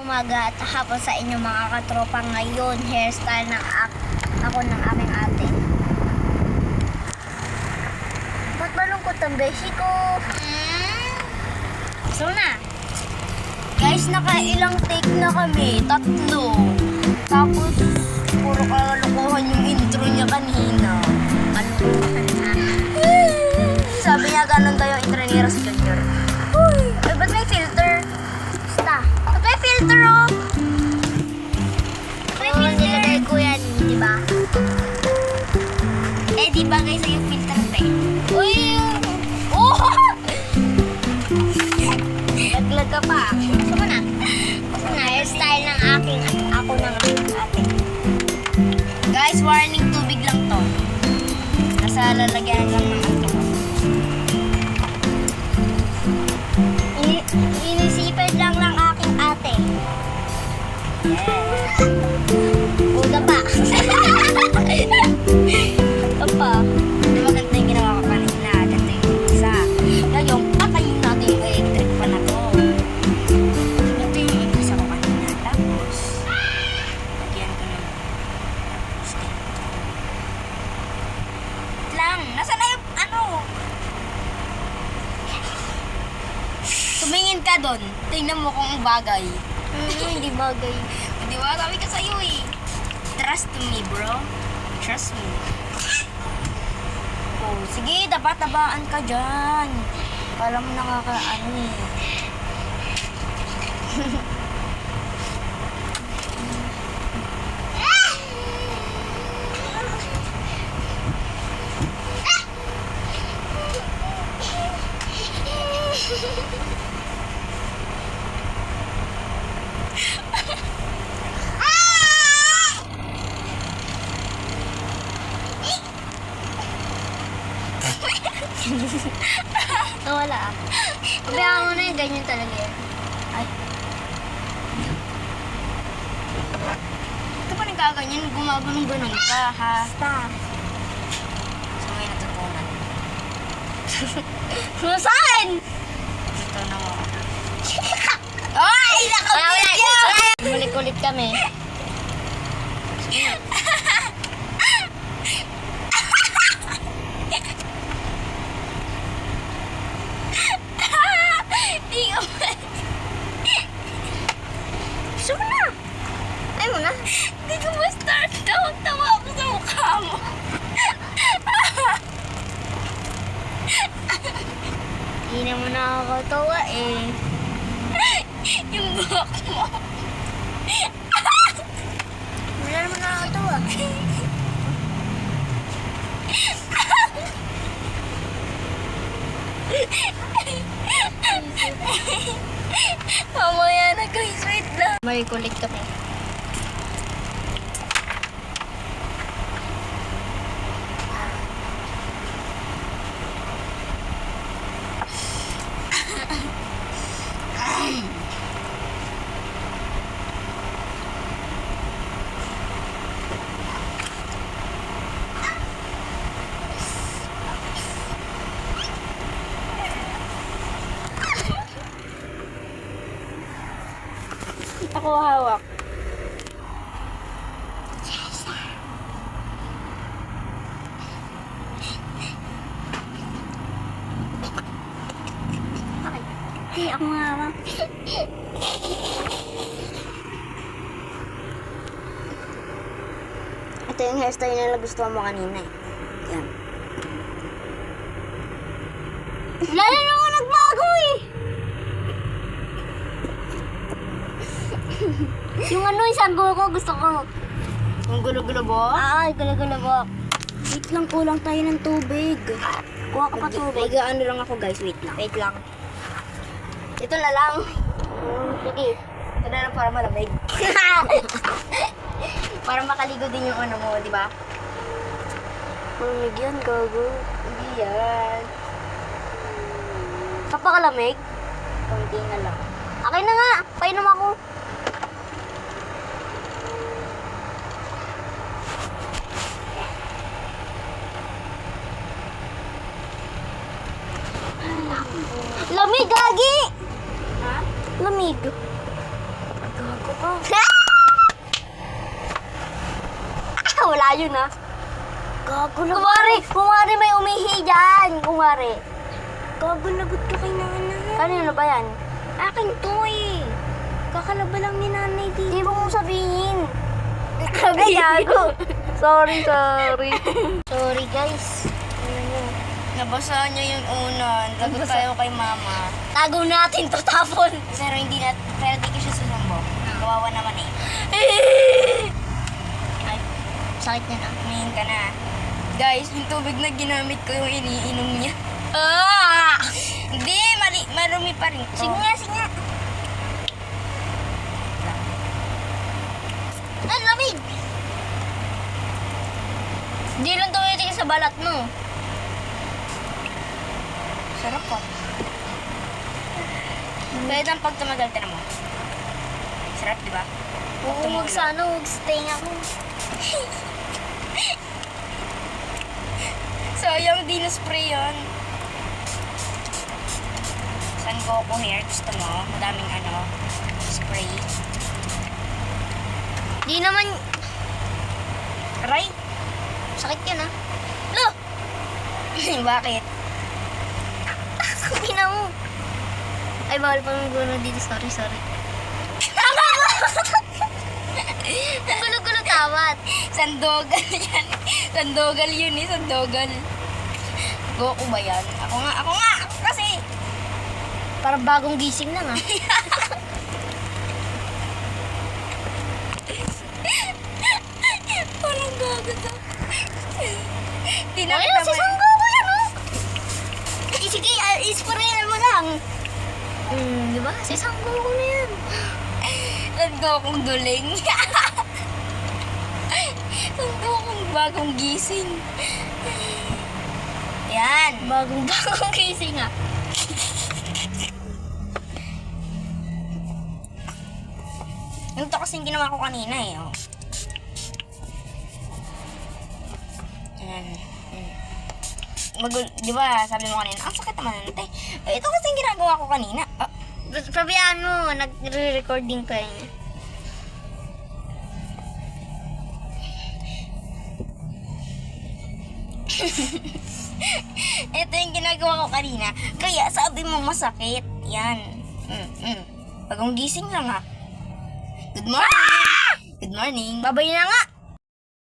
umaga at hapon sa inyo mga katropa. Ngayon, hairstyle ng ako ng aming ate. Ba't malungkot ang beshi ko? So na. Guys, nakailang take na kami. 3. Tapos, puro kalokohan yung intro niya kanina. Sabi niya, ganun daw yung intro ni Ras Junior. Uy, ay, ba't may filter? Basta. Ba't may filter, oh? May filter. Nilagay ko yan, di ba? Eh, di bagay sa'yo filter, te. Uy! Oh! Laglag ka pa. Gusto na. Hairstyle ng ako ng ate. Guys, warning, tubig lang to. Nasa lalagyan lang ng ito. Inisipid lang ng aking ate. Yeah. Uda pa. Ito pa. Maganda yung ginawa ko kanina. Ganda yung isa. Ngayon, patayin natin yung electric pa na to. Ito yung isa ko kanina. Tapos, lagyan ko ng stick. Lang. Nasaan na yung ano? Tumingin ka doon. Tingnan mo kung bagay. Hindi bagay. Di ba? Sabi ka sa'yo eh. Trust me, bro. Trust me. Oh, sige, taba-tabaan ka dyan. Alam mo nakakaano eh. Wala. Pabayaan mo na yung ganyan talaga yan. Ay. Ito pa nagkaganyan, gumaganong-ganon ka, ha? Basta. So, may natutunan. Saan? Ito na mo. Ay! Nakapit yun! Balik-ulit kami. Gusto mo na. Ay mo na. Hindi ko ma-start. Tawa ako sa mukha mo. Hindi naman nakakatawa eh. Yung buhok mo. Wala naman nakakatawa. Mamaya na guys, wait lang. May kulit kami. Ako hawak. Okay, ako hawak. Ito yung hairstyle na nagustuhan mo kanina eh. Yan. Lalo na ako nagbago eh. Yung ano, isang gulo ko, gusto ko. Yung gulo-gulo bo? Ah, gulo-gulo bo. Wait lang, kulang tayo ng tubig. Kuha ka pa tubig. Mag-ano lang ako guys, wait lang. Wait lang. Ito na lang. Sige. Ito na lang para malamig. Para makaligo din yung ano mo, di ba? Malamig yan, gago. Hindi yan. Kapakalamig? Kunti na lang. Akin na nga, painom ako. Lamig, gagi! Ha? Lamig. Gago. tayo na. Gago na. Kumari may umihi dyan. Kumari. Gago, lagot ka kay nanay. Kanino ba yan? Akin to eh. Kakalaba lang ni nanay dito. Di ba mo sabihin? Ay, gago. Sorry. Sorry, guys. Nabasa niya yung unan. Tago tayo kay mama. Tago natin to tapon. Pero hindi ko siya susumbo. Kawawa naman eh. Ay, sakit niya na. Main ka na. Guys, yung tubig na ginamit ko yung iniinom niya. Hindi, marumi pa rin. Sige nga. Ang lamig! Hindi lang tumitig sa balat mo. Sarap po. Pwede ang pagtumagal, tinan mo. Sarap, di ba? Oo, huwag stay nga ako. Sayang, di na-spray yun. San Goku hair, gusto mo? Madaming spray. Di naman... Aray! Sakit yun, ha? Lo! Bakit? Sabi na mo. Ay, bawal pa mong gulo dito. Sorry. Ang gulo-gulo tawat. Sandogal yan. Sandogal yun eh, sandogal. Goku ba yan? Ako nga! Kasi! Parang bagong gising lang, ha? Parang gago to. Ayun, si Son Goku yan, oh! Sige, isprayan mo lang. Di ba? Si Son Goku na yan. San Gokong duling. San Gokong bagong gising. Yan. Bagong gising, ha? Yung to kasing ginawa ko kanina eh. Oh. Yan. Di ba sabi mo kanina, ang sakit naman nante. Ito kasing ginagawa ko kanina. Oh. Pabayaan mo, nagre-recording pa yun. Ito yung ginagawa ko kanina. Kaya sabi mo masakit. Yan. Bagong gising lang ha. Good morning. Good morning. Babay na nga!